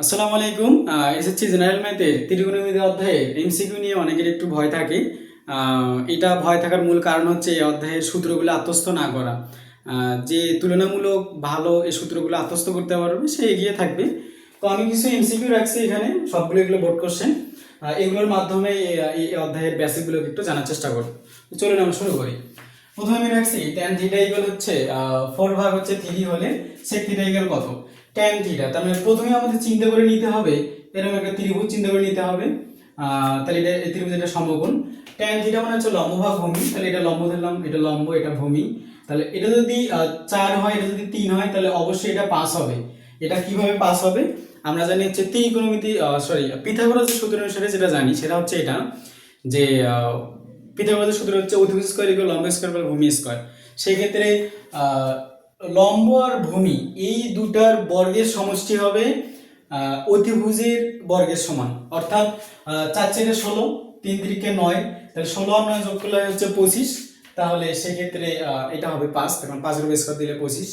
আসসালামু আলাইকুম। SSC general ম্যাথের ত্রিকোণমিতি অধ্যায়ে এমসিকিউ নিয়ে অনেকের একটু ভয় থাকে। এটা ভয় থাকার মূল কারণ হচ্ছে এই অধ্যায়ের সূত্রগুলো আত্মস্থ না করা। যে তুলনামূলক ভালো এই সূত্রগুলো আত্মস্থ করতে পারবে সে এগিয়ে থাকবে। তো আমি কিছু এমসিকিউ রাখছি এখানে, সবগুলো এগুলো বোর্ড কোশ্চেন। এগুলোর মাধ্যমে এই অধ্যায়ের বেসিকগুলোকে একটু জানার চেষ্টা করব। তো চলুন আমরা শুরু করি। প্রথমে আমি রাখছি tan থিটা ইকুয়াল হচ্ছে 4 ভাগ হচ্ছে 3 হলে sec থিটা ইকুয়াল কত। tan থিটা, তার মানে প্রথমে আমাদের চিন্তা করে নিতে হবে, এরকম একটা ত্রিভুজ চিন্তা করে নিতে হবে। তাহলে এটা এই ত্রিভুজ, এটা সমকোণ। tan থিটা মানে হচ্ছে লম্ব ভাগ ভূমি, তাহলে এটা লম্ব ধরলাম, এটা লম্ব, এটা ভূমি। তাহলে এটা যদি 4 হয়, এটা যদি 3 হয়, তাহলে অবশ্যই এটা 5 হবে। এটা কিভাবে 5 হবে? আমরা জানি হচ্ছে ত্রিকোণমিতি পিথাগোরাসের সূত্র অনুসারে যেটা জানি সেটা হচ্ছে এটা, যে পিথাগোরাসের সূত্র হচ্ছে অতিভুজ স্কয়ার ইকুয়াল লম্ব স্কয়ার বাই ভূমি স্কয়ার। সেই ক্ষেত্রে লম্ব আর ভূমি এই দুটার বর্গের সমষ্টি হবে অতিভুজের বর্গের সমান। অর্থাৎ 4 4 16, 3 3 9, তাহলে 16 আর 9 যোগ করলে হচ্ছে 25। তাহলে সেক্ষেত্রে এটা হবে 5, তখন 5 এর স্কয়ার দিলে 25,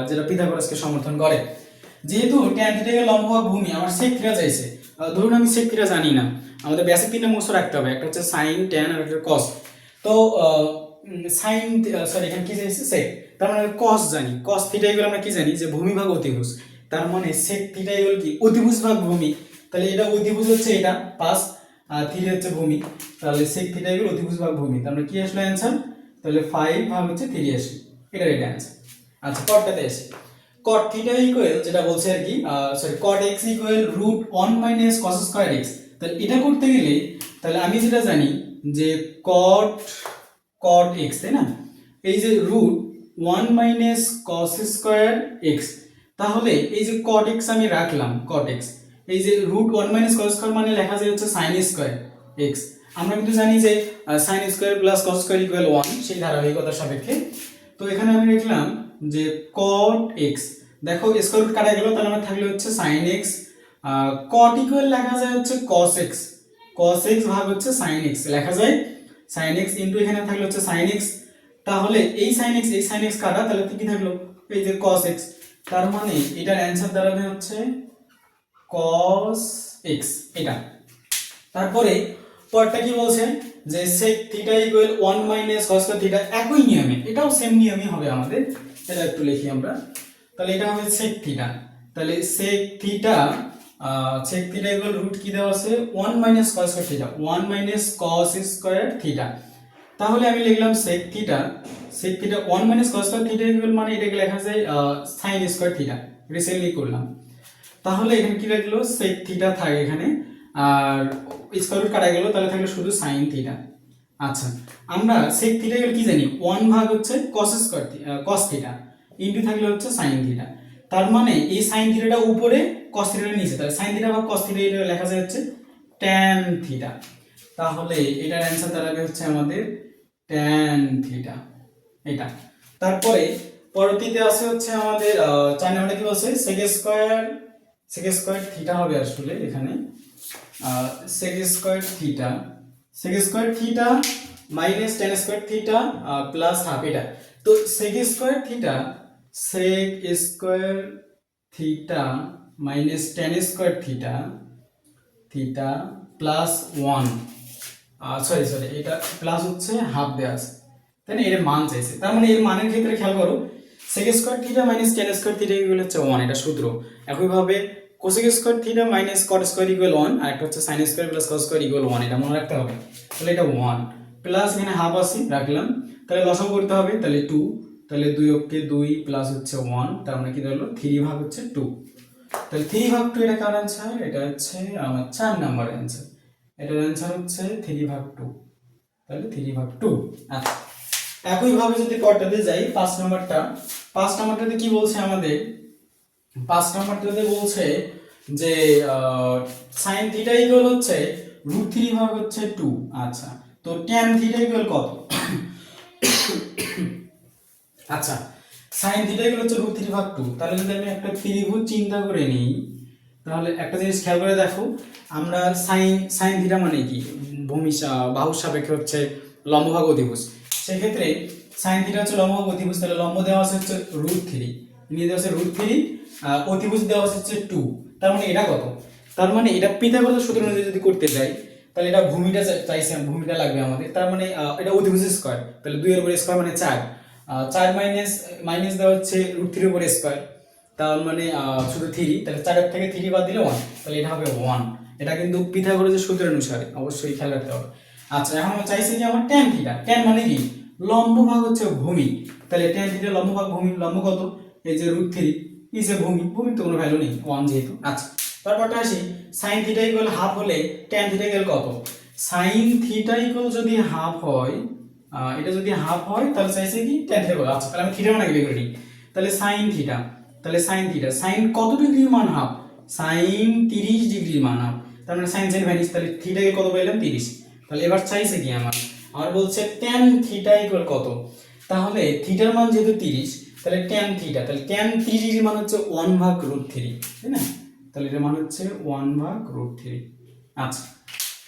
যেটা পিথাগোরাসকে সমর্থন করে। যেহেতু tan থিটা এর লম্ব ভাগ ভূমি, আমার sec থিটা চাইছে। ধরুন আমি sec থিটা জানি না, আমাদের বেসিক তিনটা মুখস্থ রাখতে হবে, একটা হচ্ছে sin, tan আর একটা cos। তো sin, সরি এখানে কি চাইছে sec, তার মানে cos জানি, cos থিটা এগুলো আমরা কি জানি যে ভূমি ভাগ অতিভুজ, তার মানে sec থিটা এগুলো কি অতিভুজ ভাগ ভূমি। তাহলে এটা অতিভুজ হচ্ছে এটা 5, আর থিটা হচ্ছে ভূমি, তাহলে sec থিটা এগুলো অতিভুজ ভাগ ভূমি। তাহলে কি আসলে অ্যানসার? তাহলে 5 ভাগ হচ্ছে 3 আসে, এটার এটা অ্যানসার। আচ্ছা পরটাতে আসি। cot থিটা ইকুয়াল যেটা বলছে আর কি, cot x equal root 1 minus cos square x। তাহলে এটা করতে গেলে তাহলে আমি যেটা জানি যে cot x, তাই না, এই যে root 1 minus cos square x, তাহলে এই যে cot x আমি রাখলাম, cot x, এই যে রুট 1 মাইনাস cos স্কয়ার মানে লেখা যায় হচ্ছে sin স্কয়ার x। আমরা কিন্তু জানি যে sin square plus cos square equal 1 সেই ধারাবাহিকতার সাপেক্ষে। তো এখানে আমি লিখলাম যে cot x, দেখো স্কয়ার রুট কাটা গেল, তাহলে আমার থাকলে হচ্ছে sin x। cot ইকুয়াল লেখা যায় হচ্ছে cos x, cos x ভাগ হচ্ছে sin x, লেখা যায় sin x ইনটু এখানে থাকলে হচ্ছে sin x। তাহলে এই sin x এই sin x কাটা, তাহলে কি থাকলো এই যে cos x। তার মানে এটার অ্যানসার দাঁড়াবে হচ্ছে cos x এটা। তারপরে পরটা কি বলছে যে sec theta equal 1 minus cos square theta, একই নিয়মে এটাও সেম নিয়মই হবে আমাদের। এটা একটু লিখি আমরা, তাহলে এটা হবে sec থিটা। তাহলে sec থিটা ইকুয়াল রুট কি দেওয়া আছে 1 minus cos square theta, 1 minus cos square theta. তাহলে আমি লিখলাম sec theta 1 minus cos square theta equal মানে এটাকে লেখা যায় sin স্কয়ার থিটা, রিসেন্টলি করলাম। তাহলে এখানে কি লাগলো sec থিটা থাকে এখানে, আর স্কয়ার রুট কাটা গেল, তাহলে থাকলো শুধু sin থিটা। আচ্ছা আমরা sec থিটা এর কি জানি 1 ভাগ হচ্ছে cos square cos theta into থাকলে হচ্ছে sin থিটা। তার মানে এই sin থিটাটা উপরে cos থিটাটা নিচে, তাহলে sin থিটা ভাগ cos থিটা এটা লেখা যায় হচ্ছে tan থিটা। তাহলে এটার অ্যানসার দাঁড়াবে হচ্ছে আমাদের tan থিটা এটা। তারপরে পরবর্তীতে আছে হচ্ছে আমাদের 4 নম্বরে কি বলছে sec স্কয়ার থিটা হবে আসলে এখানে sec square theta minus tan square theta plus half এটা। তো sec square theta minus tan square theta plus 1, sorry এটা প্লাস হচ্ছে হাফ দেওয়া আছে, তাই না, এর মান চাইছে। তার মানে এর মানের ক্ষেত্রে খেয়াল করো sec square theta minus tan square theta equal হচ্ছে 1, এটা সূত্র। একইভাবে cosec square theta minus cot square equal 1, আর একটা হচ্ছে sin square plus cos square equal 1, এটা মনে রাখতে হবে। তাহলে এটা 1 প্লাস এখানে হাফ আছে রাখলাম, তাহলে লসাগু করতে হবে, তাহলে 2, তাহলে 2 অক্ষে 2 প্লাস হচ্ছে 1, তার মানে কি হলো 3 ভাগ হচ্ছে 2। তাহলে 3 ভাগ 2 এটা কার অ্যানসার? এটা হচ্ছে আমার 4 নাম্বার অ্যানসার। এটার অ্যানসার হচ্ছে 3 ভাগ 2, তাহলে 3 ভাগ 2। আচ্ছা একই ভাবে যদি পরটাতে যাই 5 নাম্বারটাতে কি বলছে আমাদের? 5 নাম্বারটাতে বলছে যে sin থিটা ইকুয়াল হচ্ছে √3 ভাগ হচ্ছে 2। আচ্ছা তো tan থিটা ইকুয়াল কত? আচ্ছা sin থিটা ইকুয়াল হচ্ছে √3 ভাগ 2, তাহলে যদি আমি একটা ত্রিভুজ চিন্তা করে নিই, তাহলে একটা জিনিস খেয়াল করে দেখো, আমরা sin থিটা মানে কি ভূমি বাহুর সাপেক্ষে হচ্ছে লম্ব ভাগ অতিভুজ। সেক্ষেত্রে sin থিটা হচ্ছে লম্ব ভাগ অতিভুজ, তাহলে লম্ব দেওয়া আছে হচ্ছে √3, নিয়ে দেওয়া আছে √3, অতিভুজ দেওয়া আছে হচ্ছে 2, তার মানে এটা কত? তার মানে এটা পিথাগোরাসের সূত্র অনুযায়ী যদি করতে যাই তাহলে এটা ভূমিটা চাইছে, ভূমিটা লাগবে আমাদের। তার মানে এটা অধিভুজ স্কয়ার, তাহলে 2 এর উপর স্কয়ার মানে 4, 4 মাইনাস মাইনাস দেওয়া হচ্ছে √3 এর উপর স্কয়ার, তার মানে শুধু 3, তাহলে 4 এর থেকে 3 বাদ দিলে 1, তাহলে এটা হবে 1। এটা কিন্তু পিথাগোরাসের সূত্র অনুসারে, অবশ্যই খেয়াল রাখতে হবে। আচ্ছা, এখন আমরা চাইছি যে আমার tan থিটা, tan মানে কি লম্ব ভাগ হচ্ছে ভূমি, তাহলে tan থিটা লম্ব ভাগ ভূমি, লম্ব কত? এই যে √3, নিচে ভূমি, ভূমির তো কোনো ভ্যালু নেই 1 যেহেতু। আচ্ছা, তারপরটা আসি sin থিটা ইকুয়াল হাফ হলে tan থিটা ইকুয়াল কত? sin থিটা ইকুয়াল যদি হাফ হয়, এটা যদি হাফ হয় তাহলে চাইছে কি tan থিটা কত? আচ্ছা, তাহলে আমি থিটা মানে বের করে নিই। তাহলে sin থিটা, তাহলে sin থিটা, sin কত ডিগ্রির মান হাফ? sin 30 ডিগ্রির মান হাফ, তার মানে sin sin ভ্যানিশ, তাহলে থিটা কে কত পাইলাম? 30। তাহলে এবার চাইছে কি আমার বলছে tan থিটা ইকুয়াল কত? তাহলে থিটার মান যেহেতু 30, তাহলে tan থিটা, তাহলে tan 30 ডিগ্রির মান হচ্ছে 1 ভাগ √3, তাই না? তাহলে এটার মান হচ্ছে 1 ভাগ √3। আচ্ছা,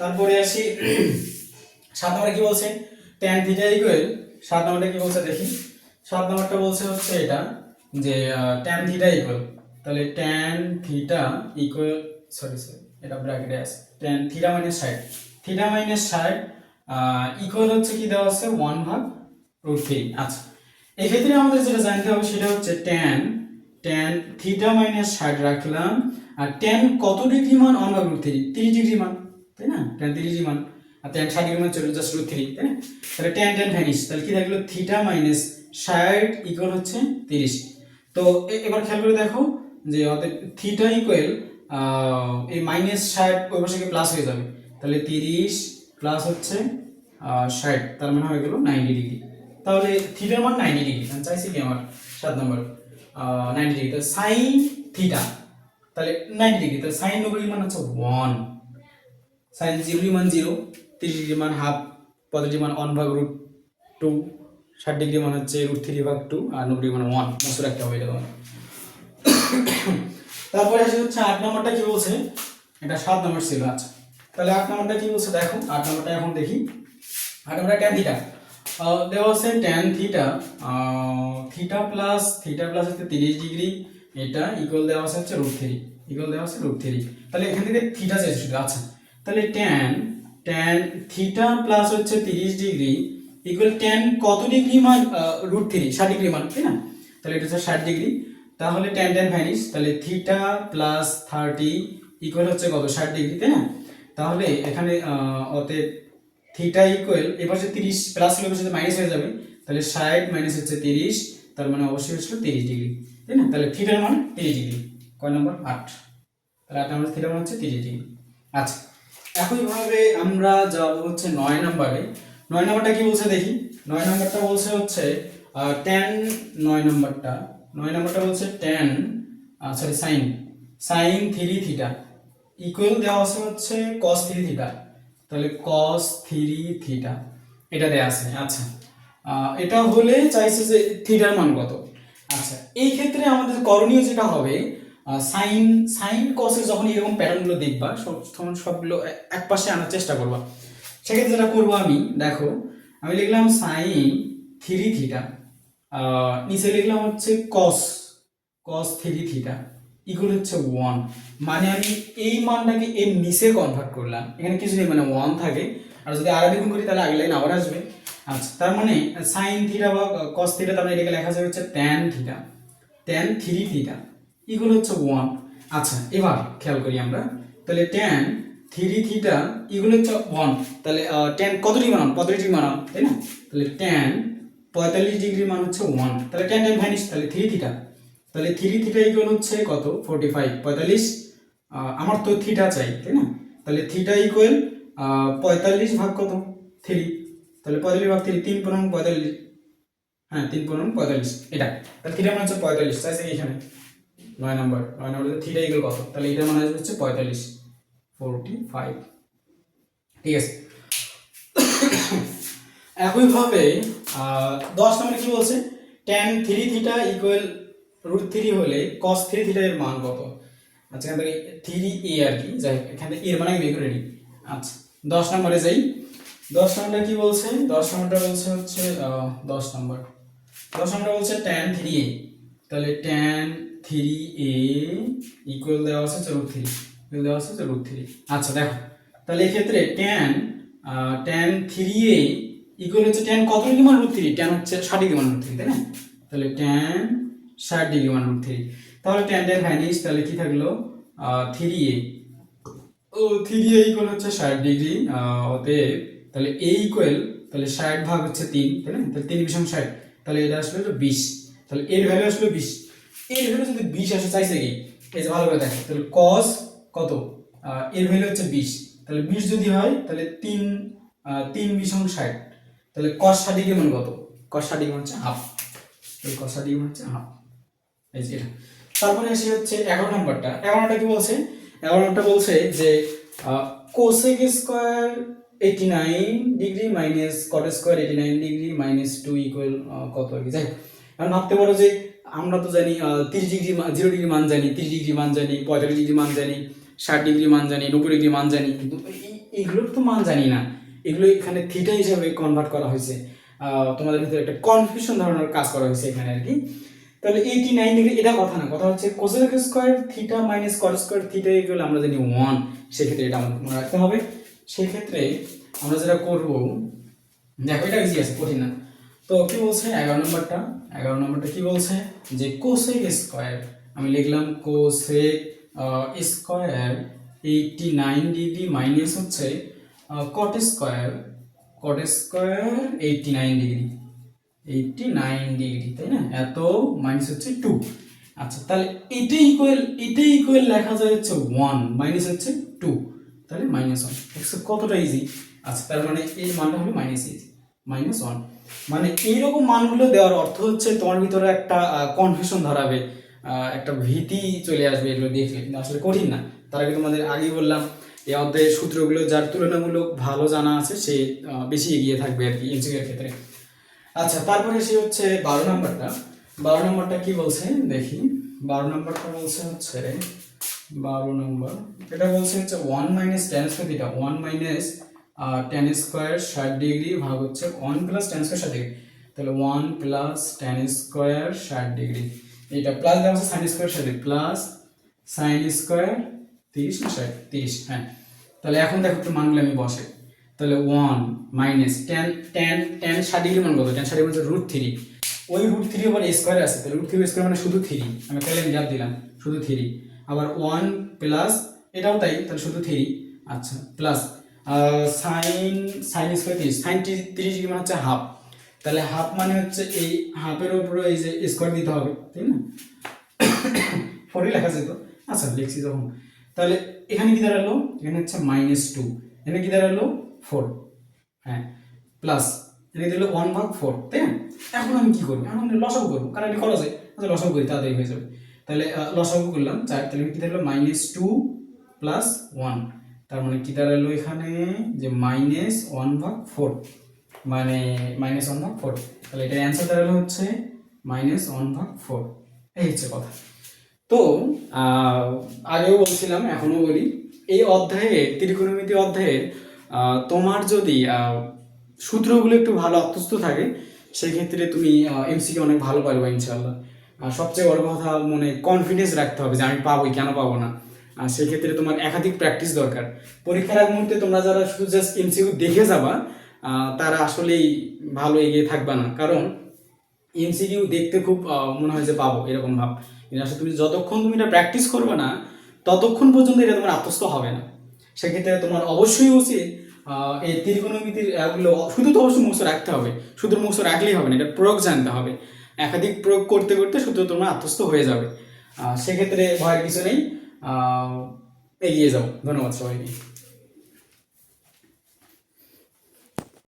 তারপরে আসি 7 নম্বরে কি বলছে? tan থিটা ইকুয়াল, 7 নম্বরটা কি বলছে দেখি। 7 নম্বরটা বলছে হচ্ছে এটা যে tan থিটা ইকুয়াল, তাহলে tan থিটা ইকুয়াল, সরি এটা ব্র্যাকেটে আছে, tan theta minus 60, theta minus 60 equal হচ্ছে কি দেওয়া আছে? 1 ভাগ √3। আচ্ছা, এই ক্ষেত্রে আমাদের যেটা জানতে হবে সেটা হচ্ছে tan থিটা মাইনাস 60 রাখলাম, আর tan কত ডিগ্রি মান? 1 ভাগ √3, 30 ডিগ্রি মান, তাই না? tan 30 ডিগ্রি মান, আর tan 60 ডিগ্রি মান চলে জাস্ট √3, তাই না? তাহলে tan ভ্যানিশ, তাহলে কি থাকলো? থিটা মাইনাস 60 ইকুয়াল হচ্ছে 30। তো এবার খেয়াল করে দেখো যে অতএব থিটা ইকুয়াল এই মাইনাস 60 ওই পাশে প্লাস হয়ে যাবে, তাহলে 30 প্লাস হচ্ছে 60, তার মানে হয়ে গেল 90 ডিগ্রি। তাহলে থিটার মান 90 ডিগ্রি, আমি চাইছি কি আমার 7 নম্বর 90 ডিগ্রি, তাহলে সাইন থিটা, তাহলে 90 ডিগ্রি, তাহলে সাইন 90 ডিগ্রি মান হচ্ছে 1, সাইন 0 ডিগ্রি মান 0, 30 ডিগ্রি মান হাফ, 45 ডিগ্রি মান 1 ভাগ √2, 60 ডিগ্রি মান হচ্ছে √3 ভাগ 2, আর 90 ডিগ্রি মান 1, মাসুর একটা হবে এটা। তারপরে আসে হচ্ছে 8 নম্বরটা কি বলছে? এটা 7 নম্বর ছিল। আচ্ছা, তাহলে 8 নম্বরটা কি বলছে দেখো, 8 নম্বরটা এখন দেখি। 8 নম্বরটা tan থিটা দেওয়া আছে, tan থিটা থিটা প্লাস হচ্ছে 30 ডিগ্রি, এটা ইকুয়াল দেওয়া আছে হচ্ছে √3, ইকুয়াল দেওয়া আছে √3, তাহলে এখান থেকে থিটা চাইছে শুধু। আচ্ছা, তাহলে tan থিটা প্লাস হচ্ছে 30 ডিগ্রি ইকুয়াল tan কত ডিগ্রি মান? √3, 60 ডিগ্রি মান, তাই না? তাহলে এটা হচ্ছে 60 ডিগ্রি, তাহলে tan ভ্যানিশ, তাহলে থিটা প্লাস 30 ইকুয়াল হচ্ছে কত? 60 ডিগ্রি, তাই না? তাহলে এখানে অতএব থিটা ইকুয়াল এপাশে 30 প্লাস হলে এপাশে মাইনাস হয়ে যাবে, তাহলে 60 মাইনাস হচ্ছে 30, তার মানে অবশ্যই হচ্ছে 30 ডিগ্রি, তাই না? তাহলে থিটার মান 30 ডিগ্রি। কয় নম্বর? 8। তাহলে 8 নম্বর থিটার মান হচ্ছে 30 ডিগ্রি। আচ্ছা, একইভাবে আমরা যাব হচ্ছে 9 নম্বরে। 9 নম্বরটা কি বলছে দেখি। 9 নম্বরটা বলছে হচ্ছে tan 9 নম্বরটা বলছে tan sin 3 থিটা ইকুয়াল দেওয়া আছে হচ্ছে cos 3 থিটা, তাহলে cos 3 থিটা এটা দেয়া আছে। আচ্ছা, এটা হলে চাইছে যে থিটার মান কত। আচ্ছা, এই ক্ষেত্রে আমাদের করণীয় যেটা হবে, সাইন কসের যখন এরকম প্যাটার্নগুলো দেখবা তখন সবগুলো এক পাশে আনার চেষ্টা করবা। সেক্ষেত্রে যেটা করবো আমি, দেখো আমি লিখলাম সাইন 3 থিটা, নিচে লিখলাম হচ্ছে cos 3 থিটা ইকুয়াল হচ্ছে 1, মানে আমি এই মানটাকে এর নিচে কনভার্ট করলাম, এখানে কিছু নেই মানে 1 থাকে, আর যদি আর দ্বিগুণ করি তাহলে আগের লাইন আবার আসবে। আচ্ছা, তার মানে সাইন থিটা বা cos থিটা, তার মানে এটাকে লেখা যাবে হচ্ছে tan 3 থিটা ইকুয়াল হচ্ছে 1। আচ্ছা, এবার খেয়াল করি আমরা, তাহলে tan 3 থিটা ইকুয়াল হচ্ছে 1, তাহলে tan কত ডিগ্রি মান? 45 ডিগ্রি মান, তাই না? তাহলে tan 45 ডিগ্রি মান হচ্ছে 1, তাহলে tan ভ্যানিশ, তাহলে 3 থিটা, তাহলে 3 থিটা ইকুয়াল হচ্ছে কত? 45, 45, আমার তো থিটা চাই, তাই না? তাহলে থিটা ইকুয়াল 45 ভাগ কত? 3, তাহলে 45 ভাগ 3, 3 পূর্ণাঙ্গ 45, হ্যাঁ 3 পূর্ণাঙ্গ 45, এটা তাহলে থিটা মান হচ্ছে 45, চাইছে এখানে 9 নম্বর থিটা ইকুয়াল কত? তাহলে এটা মানে হচ্ছে 45, 45, ঠিক আছে। একইভাবে 10 নম্বরে কি বলছে? tan 3 থিটা ইকুয়াল √3 হলে cos 3 থিটা এর মান কত? আচ্ছা, এখান থেকে 3a আর কি, যাই এখান থেকে এর মান আমি বের করে নিই। আচ্ছা, 10 নম্বরে যাই। 10 নম্বরটা কি বলছে? 10 নম্বরটা বলছে হচ্ছে 10 নম্বর বলছে tan 3a, তাহলে tan 3a ইকুয়াল দেওয়া আছে হচ্ছে √3 ইকুয়াল দেওয়া আছে হচ্ছে √3। আচ্ছা দেখো তাহলে এক্ষেত্রে tan 3a ইকুয়াল হচ্ছে tan কত ডিগ্রি মান √3, tan হচ্ছে 60 ডিগ্রি মান √3, তাই না? তাহলে tan 60 ডিগ্রি মান √3, তাহলে tan ভ্যানিশ, তাহলে কি থাকলো 3a, ও 3a ইকুয়াল হচ্ছে 60 ডিগ্রি, অতএব তাহলে a ইকুয়াল তাহলে 60 ভাগ হচ্ছে 3, তাই না? তাহলে 3 বিষম 60, তাহলে এটা আসলে 20, তাহলে এর ভ্যালু আসলে 20, এর ভ্যালু যদি 20 আসে চাইছে কি এই যে ভালো করে দেখো, তাহলে cos কত এর ভ্যালু হচ্ছে 20, তাহলে 20 যদি হয় তাহলে 3 বিষম 60, তাহলে cos 60 ডিগ্রি মান কত? cos 60 ডিগ্রি মান হচ্ছে হাফ, তাহলে cos 60 ডিগ্রি মান হচ্ছে হাফ, এই যে এটা। তারপরে এসে হচ্ছে 11 নম্বরটা। 11টা কি বলছে? 11টা বলছে যে cosec square 89 degree minus cot square 89 degree minus 2 equal কত আর কি। যাই এখন ভাবতে পারো যে আমরা তো জানি 30 ডিগ্রি 0 ডিগ্রি মান জানি, 30 ডিগ্রি মান জানি, 45 ডিগ্রি মান জানি, 60 ডিগ্রি মান জানি, 90 ডিগ্রি মান জানি, কিন্তু এইগুলোর তো মান জানি না, এগুলো এখানে থিটা হিসাবে কনভার্ট করা হয়েছে। তোমাদের ভিতরে একটা কনফিউশন ধরনের কাজ করা হয়েছে এখানে আর কি। তাহলে 89 ডিগ্রি এটা কথা না, কথা হচ্ছে কোসেক স্কয়ার থিটা মাইনাস কট স্কয়ার থিটা ইকুয়াল আমরা জানি 1, সেক্ষেত্রে এটা আমাদের মনে রাখতে হবে। সেক্ষেত্রে আমরা যেটা করব, দেখো এটা ইজি আছে, কঠিন না। তো কি বলছে 11 নম্বরটা কি বলছে যে কোসেক স্কয়ার, আমি লিখলাম কোসেক স্কয়ার 89 ডিগ্রি মাইনাস হচ্ছে কট স্কয়ার 89 ডিগ্রি 89 ডিগ্রি, তাই না? এত মাইনাস হচ্ছে 2। আচ্ছা তাহলে এটা ইকুয়াল লেখা যায় হচ্ছে 1 মাইনাস হচ্ছে 2, তাহলে -1। দেখছো কতটা ইজি। আচ্ছা তার মানে এই মানটা হলো -1, মানে এইরকম মানগুলো দেওয়ার অর্থ হচ্ছে তোমার ভিতরে একটা কনফিউশন ধরাবে, একটা ভীতি চলে আসবে এগুলো দেখলে, কিন্তু আসলে কঠিন না। তার আগে তোমাদের আগেই বললাম এই অধ্যায়ের সূত্রগুলো যার তুলনামূলক ভালো জানা আছে সে বেশি এগিয়ে থাকবে আর কি এমসিকিউ এর ক্ষেত্রে। আচ্ছা তারপরে সে হচ্ছে 12 নম্বরটা কি বলছে দেখি। 12 নম্বরটা বলছে হচ্ছে 12 নম্বর এটা বলছে হচ্ছে 1 minus tan square theta 1 minus tan square 60 degree ভাগ হচ্ছে 1 প্লাস tan স্কয়ার 60 ডিগ্রি, তাহলে 1 প্লাস tan স্কয়ার 60 ডিগ্রি, এটা প্লাস দেওয়া আছে sin square 60 plus sin square 30 না 60 30, হ্যাঁ। তাহলে এখন দেখো একটু মানগুলো আমি বসে, তাহলে 1 মাইনাস tan 60 ডিগ্রি মান কত? tan 60 ডিগ্রি হচ্ছে √3, ওই √3 আবার স্কয়ার আছে, তাহলে √3 স্কয়ার মানে শুধু 3, আমি তাহলে গ্যাপ দিলাম শুধু 3, আবার 1 প্লাস এটাও তাই, তাহলে শুধু 3, আচ্ছা plus sin square 30, sin 30 degree মানে হচ্ছে হাফ, তাহলে হাফ মানে হচ্ছে এই হাফের উপরে এই যে স্কয়ার দিতে হবে, তাই না? 40 লেখা যেত, আচ্ছা লিখছি যখন, তাহলে এখানে কি দাঁড়ালো? এখানে হচ্ছে -2, এখানে কি দাঁড়ালো 4, হ্যাঁ প্লাস এখানে দিল 1/4, তাই না? এখন আমি কি করবো? এখন লসাগু করবো, কারণ এটা করা যায়। আচ্ছা লসাগু করি, তাড়াতাড়ি হয়ে যাবে। তাহলে লসাগু করলাম 4, তাহলে কি দাঁড়ালো -2 প্লাস 1, তার মানে কি দাঁড়ালো এখানে যে -1/4, মানে -1/4, তাহলে এটা অ্যান্সার দাঁড়ালো হচ্ছে -1/4, এই হচ্ছে কথা। তো আগেও বলছিলাম এখনো বলি, এই অধ্যায়ে ত্রিকোণমিতি অধ্যায়ের তোমার যদি সূত্রগুলো একটু ভালো আত্মস্থ থাকে সেক্ষেত্রে তুমি এমসিকিউ অনেক ভালো পারবে ইনশাআল্লাহ। আর সবচেয়ে বড় কথা মনে কনফিডেন্স রাখতে হবে যে আমি পাবোই, কেন পাবো না। আর সেক্ষেত্রে তোমার একাধিক প্র্যাকটিস দরকার। পরীক্ষার আগ মুহূর্তে তোমরা যারা শুধু জাস্ট এমসিকিউ দেখে যাবা তারা আসলেই ভালো এগিয়ে থাকবা না, কারণ এমসিকিউ দেখতে খুব মনে হয় যে পাবো এরকম ভাব, কিন্তু আসলে তুমি যতক্ষণ তুমি এটা প্র্যাকটিস করবে না ততক্ষণ পর্যন্ত এটা তোমার আত্মস্থ হবে না। সেক্ষেত্রে তোমার অবশ্যই উচিত এই ত্রিকোণমিতির এগুলো শুধু তো অবশ্যই মুখস্থ রাখতে হবে, শুধু মুখস্থ রাখলেই হবে না, এটা প্রয়োগ জানতে হবে। একাধিক প্রয়োগ করতে করতে শুধু তোমার আত্মস্থ হয়ে যাবে। সেক্ষেত্রে ভয়ের কিছু নেই, এগিয়ে যাও। ধন্যবাদ সবাইকে।